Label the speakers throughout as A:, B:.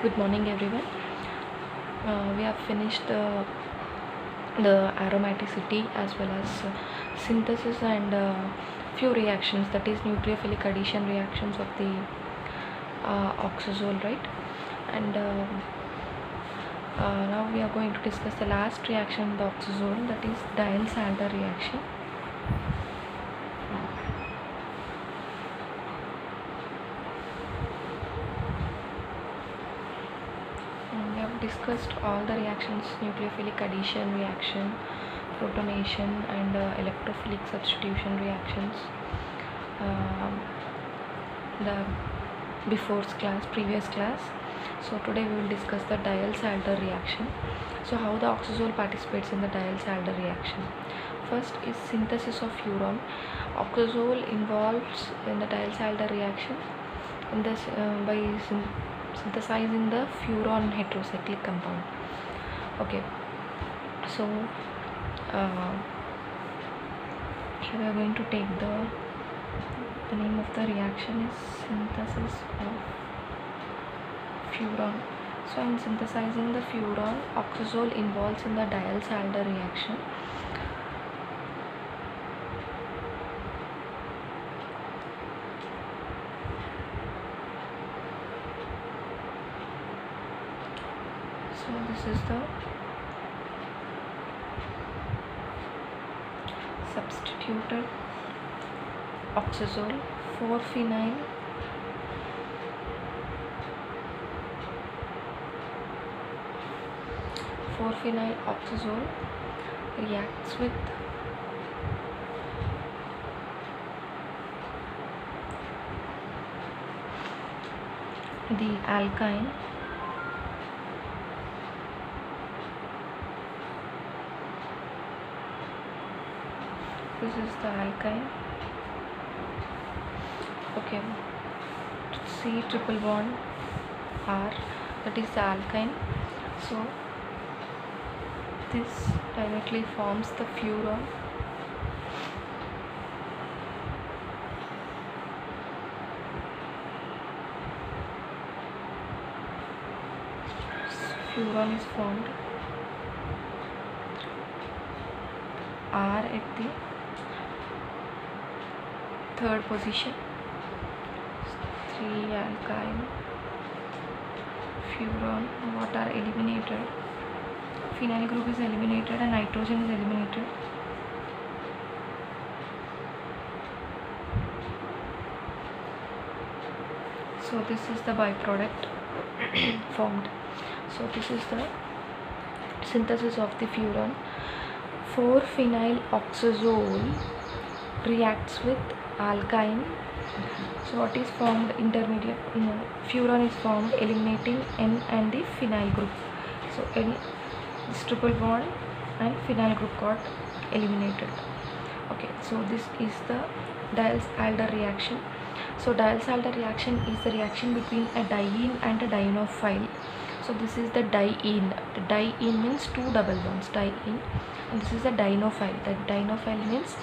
A: Good morning, everyone. We have finished the aromaticity as well as synthesis and few reactions, that is nucleophilic addition reactions of the oxazole, right? And now we are going to discuss the last reaction of the oxazole, that is Diels-Alder reaction. We have discussed all the reactions: nucleophilic addition reaction, protonation, and electrophilic substitution reactions. The previous class. So today we will discuss the Diels-Alder reaction. So how the oxazole participates in the Diels-Alder reaction. First is synthesis of furan. Oxazole involves in the Diels-Alder reaction in this by synthesizing the furan heterocyclic compound. Okay, so here we are going to take the name of the reaction is synthesis of furan. So in synthesizing the furan, oxazole involves in the Diels-Alder reaction. So this is the substituted oxazole 4-phenyl oxazole reacts with the alkyne this is the alkyne. Okay, C triple bond R, that is the alkyne. So this directly forms the furan. Furan is formed. R at the third position. 3 alkyne furan. What are eliminated? Phenyl group is eliminated and nitrogen is eliminated. So this is the byproduct formed. So this is the synthesis of the furan. 4-phenyl oxazole reacts with alkyne. So what is formed? Intermediate furan is formed, eliminating N and the phenyl group. So this triple bond and phenyl group got eliminated. Okay, so this is the Diels-Alder reaction. So Diels-Alder reaction is the reaction between a diene and a dienophile. So this is the diene. The diene means two double bonds, diene, and this is the dienophile. The dienophile means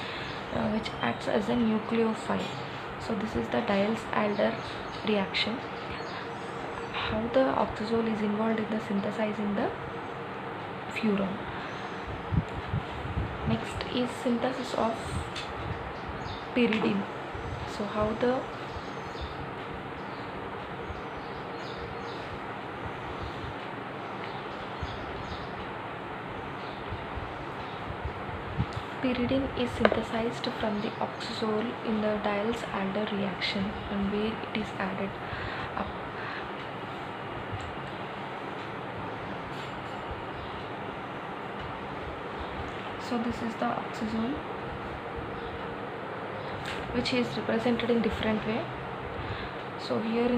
A: which acts as a nucleophile. So this is the Diels-Alder reaction. How the oxazole is involved in the synthesizing the furan. Next is synthesis of pyridine. So how the pyridine is synthesized from the oxazole in the Diels-Alder reaction, and where it is added up. So this is the oxazole, which is represented in different way. So here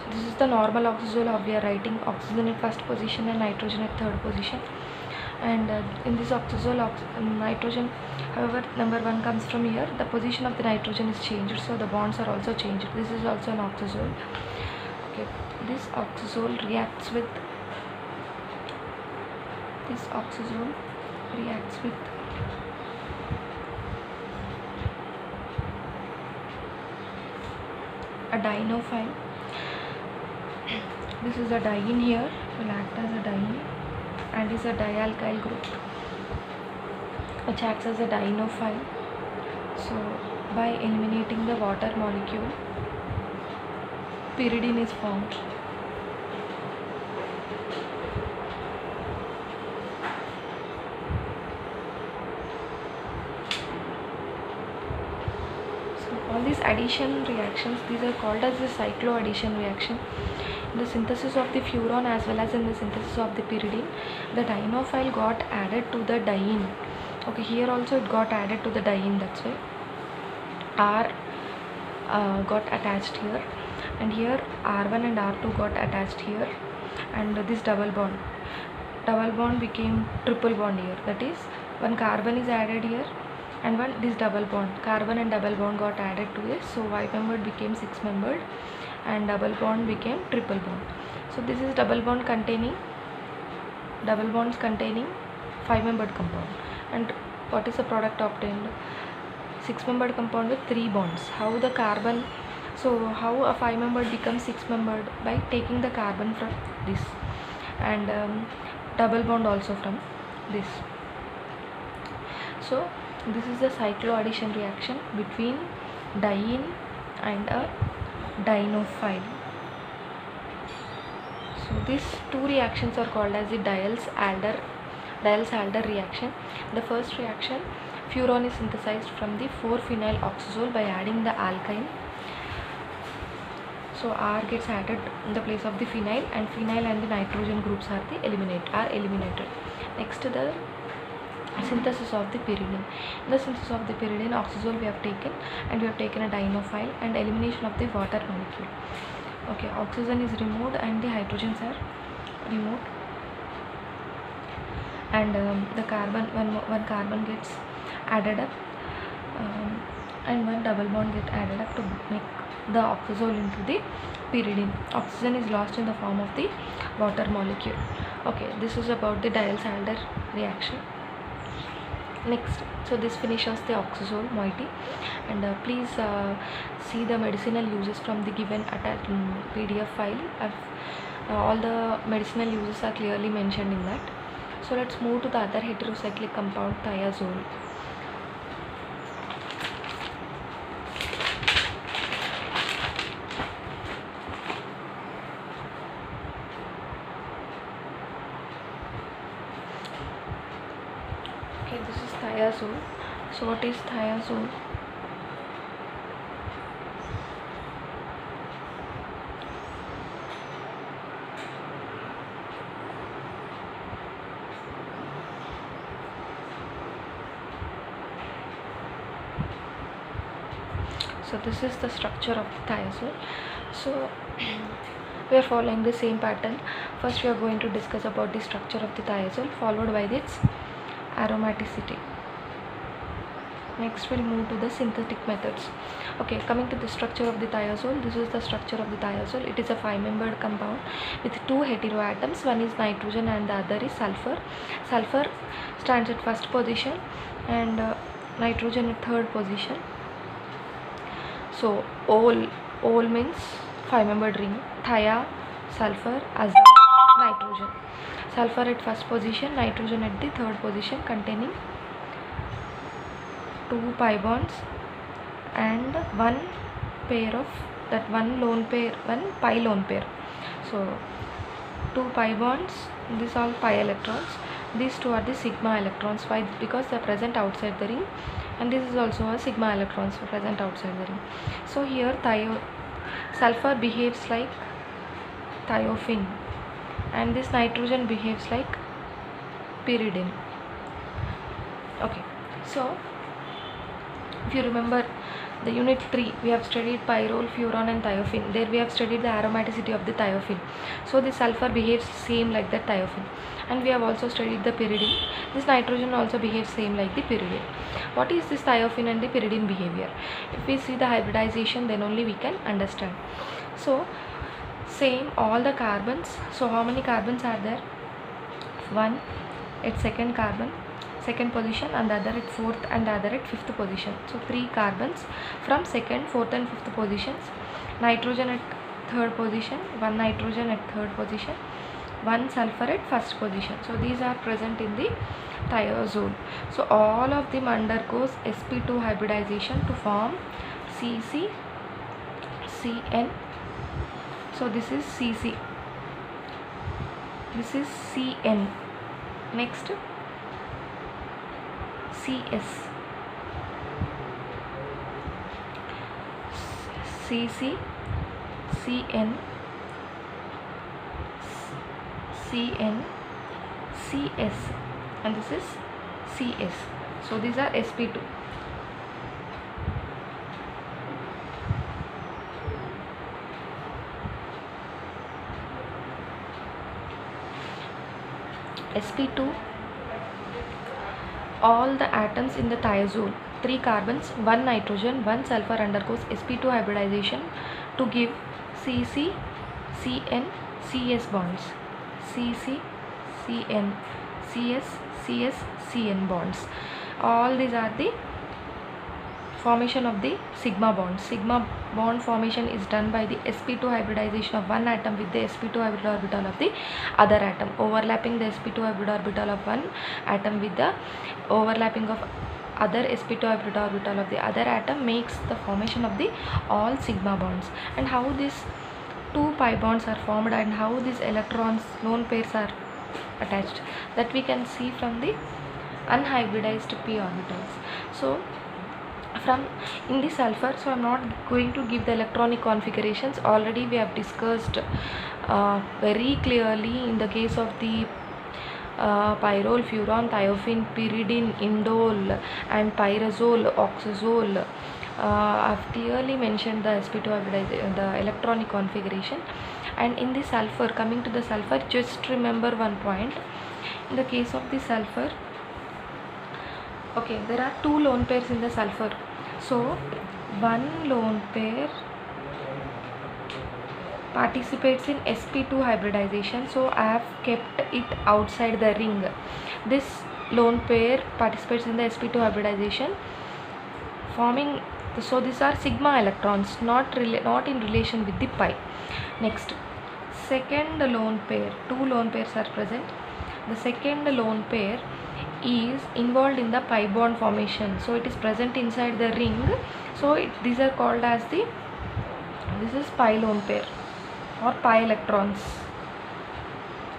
A: this is the normal oxazole. We are writing oxygen at first position and nitrogen at third position. And in this oxazole, nitrogen, however, number 1 comes from here. The position of the nitrogen is changed, so the bonds are also changed. This is also an oxazole. Okay, this oxazole reacts with a dienophile. This is a diene here, will act as a diene and is a dialkyl group which acts as a dienophile. So by eliminating the water molecule, pyridine is formed. So all these addition reactions, these are called as the cycloaddition reaction. In the synthesis of the furan as well as in the synthesis of the pyridine, the dienophile got added to the diene. Okay, here also it got added to the diene, that's why R got attached here, and here R1 and R2 got attached here, and this double bond became triple bond here. That is, one carbon is added here and one this double bond, carbon and double bond got added to this. So 5-membered became 6-membered and double bond became triple bond. So this is double bonds containing 5-membered compound. And what is the product obtained? 6-membered compound with 3 bonds. How the carbon, so how a 5-membered becomes 6-membered? By taking the carbon from this and double bond also from this. So this is the cycloaddition reaction between diene and a dienophile. So these two reactions are called as the Diels-Alder reaction. The first reaction, furan is synthesized from the 4-phenyl oxazole by adding the alkyne. So R gets added in the place of the phenyl, and phenyl and the nitrogen groups are eliminated. Next, the synthesis of the pyridine. In the synthesis of the pyridine, oxazole we have taken, and we have taken a dienophile, and elimination of the water molecule. Okay, oxygen is removed and the hydrogens are removed, and the carbon, one carbon gets added up, and one double bond gets added up to make the oxazole into the pyridine. Oxygen is lost in the form of the water molecule. Okay, this is about the Diels-Alder reaction. Next, so this finishes the oxazole moiety, and please see the medicinal uses from the given attached PDF file. All the medicinal uses are clearly mentioned in that. So let's move to the other heterocyclic compound, thiazole. Okay, this is thiazole. So what is thiazole? So this is the structure of the thiazole. So we are following the same pattern. First we are going to discuss about the structure of the thiazole, followed by its aromaticity. Next we'll move to the synthetic methods. Okay, coming to the structure of the thiazole, this is the structure of the thiazole. It is a 5-membered compound with 2 heteroatoms. One is nitrogen and the other is sulfur. Sulfur stands at first position and nitrogen at third position. So ol means 5-membered ring. Thia, sulfur, azide, nitrogen. Sulfur at first position, nitrogen at the third position, containing 2 pi bonds and one pair of that one pi lone pair. So 2 pi bonds, these are pi electrons. These 2 are the sigma electrons. Why? Because they are present outside the ring, and this is also a sigma electrons present outside the ring. So here sulfur behaves like thiophene, and this nitrogen behaves like pyridine. Okay, so if you remember the unit 3, we have studied pyrrole, furan and thiophene. There we have studied the aromaticity of the thiophene. So the sulfur behaves same like the thiophene, and we have also studied the pyridine. This nitrogen also behaves same like the pyridine. What is this thiophene and the pyridine behavior? If we see the hybridization, then only we can understand. So same all the carbons. So how many carbons are there? 1 at second position, and the other at fourth, and the other at fifth position. So 3 carbons from second, fourth and fifth positions. Nitrogen at third position, one nitrogen at third position, one sulfur at first position. So these are present in the thiazole. So all of them undergoes sp2 hybridization to form CC, CN. So this is CC, this is CN. Next CS, CC, CN, CN, CS, and this is CS. So these are sp2. sp2, all the atoms in the thiazole, 3 carbons, 1 nitrogen, 1 sulfur undergoes sp2 hybridization to give CC, CN, CS bonds. CC, CN, CS, CS, CN bonds. All these are the formation of the sigma bond. Sigma bond formation is done by the sp2 hybridization of one atom with the sp2 hybrid orbital of the other atom, overlapping the sp2 hybrid orbital of one atom with the overlapping of other sp2 hybrid orbital of the other atom makes the formation of the all sigma bonds. And how these 2 pi bonds are formed and how these electrons lone pairs are attached, that we can see from the unhybridized p orbitals. So from in the sulfur, so I am not going to give the electronic configurations, already we have discussed very clearly in the case of the pyrrole, furan, thiophene, pyridine, indole and pyrazole, oxazole. I've clearly mentioned the sp2 hybridization, the electronic configuration. And in the sulfur, coming to the sulfur, just remember one point. In the case of the sulfur, okay, there are 2 lone pairs in the sulfur. So one lone pair participates in sp2 hybridization, so I have kept it outside the ring. This lone pair participates in the sp2 hybridization, forming, so these are sigma electrons, not in relation with the pi. Next, second lone pair, 2 lone pairs are present. The second lone pair is involved in the pi bond formation, so it is present inside the ring. So these are called as the, this is pi lone pair or pi electrons.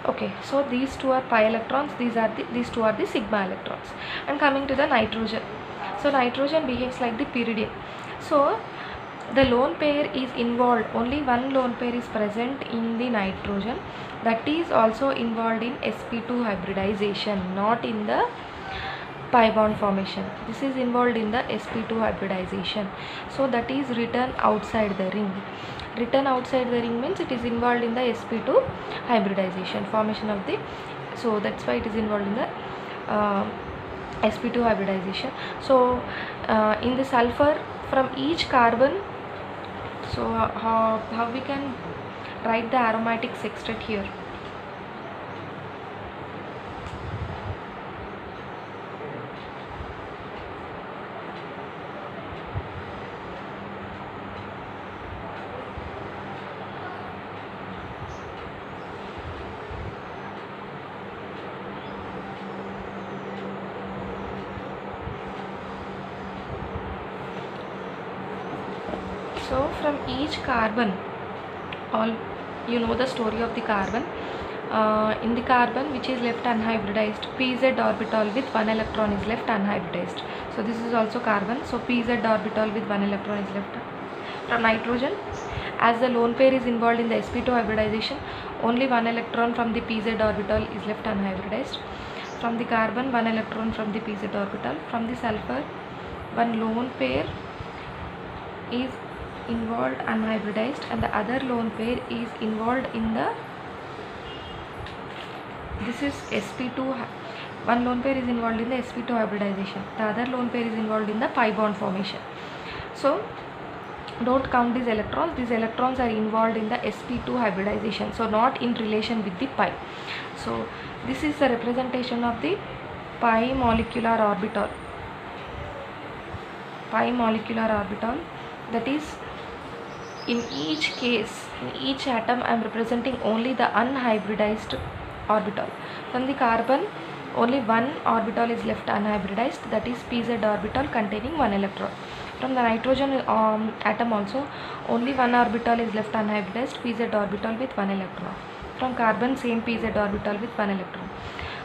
A: Okay, so these 2 are pi electrons, these 2 are the sigma electrons. And coming to the nitrogen, so nitrogen behaves like the pyridine. So the lone pair is involved, only one lone pair is present in the nitrogen, that is also involved in sp2 hybridization, not in the pi bond formation. This is involved in the sp2 hybridization, so that is written outside the ring. Written outside the ring means it is involved in the sp2 hybridization, formation of the, so that's why it is involved in the sp2 hybridization. So in the sulfur, from each carbon, so how we can write the aromatic sextet here? So from each carbon, all you know the story of the carbon. In the carbon which is left unhybridized, pz orbital with 1 electron is left unhybridized. So this is also carbon, so pz orbital with 1 electron is left. From nitrogen, as the lone pair is involved in the sp2 hybridization, only 1 electron from the pz orbital is left unhybridized. From the carbon, 1 electron from the pz orbital. From the sulfur, 1 lone pair is involved unhybridized and the other lone pair is involved in the, this is sp2, one lone pair is involved in the sp2 hybridization, the other lone pair is involved in the pi bond formation. So don't count these electrons are involved in the sp2 hybridization, so not in relation with the pi. So this is the representation of the pi molecular orbital, that is In each case, in each atom, I am representing only the unhybridized orbital. From the carbon, only one orbital is left unhybridized, that is pz orbital containing one electron. From the nitrogen atom also, only one orbital is left unhybridized, pz orbital with one electron. From carbon, same pz orbital with one electron.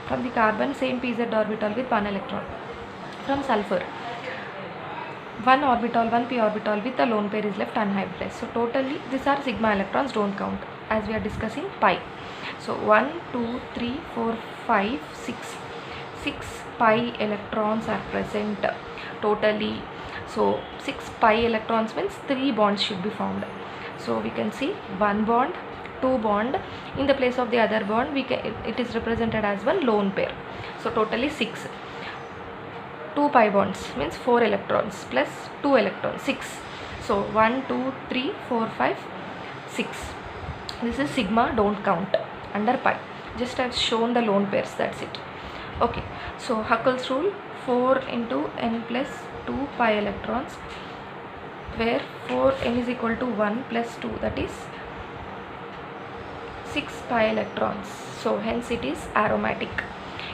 A: From the carbon, same pz orbital with one electron. From sulfur, one orbital, one p orbital with a lone pair is left unhybridized. So totally these are sigma electrons, don't count, as we are discussing pi. So 1, 2, 3, 4, 5, 6 pi electrons are present totally. So 6 pi electrons means 3 bonds should be formed. So we can see 1 bond, 2 bond, in the place of the other bond it is represented as one lone pair. So totally 6. 2 pi bonds means 4 electrons plus 2 electrons, 6. So 1, 2, 3, 4, 5, 6. This is sigma, don't count under pi. Just I've shown the lone pairs, that's it. Okay, so Huckel's rule, 4 into n plus 2 pi electrons, where 4n is equal to 1 plus 2, that is 6 pi electrons. So hence it is aromatic.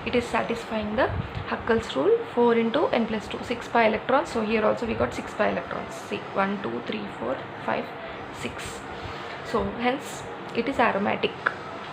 A: It is satisfying the Huckel's rule, 4 into n plus 2, 6 pi electrons. So here also we got 6 pi electrons. See, 1, 2, 3, 4, 5, 6. So hence it is aromatic.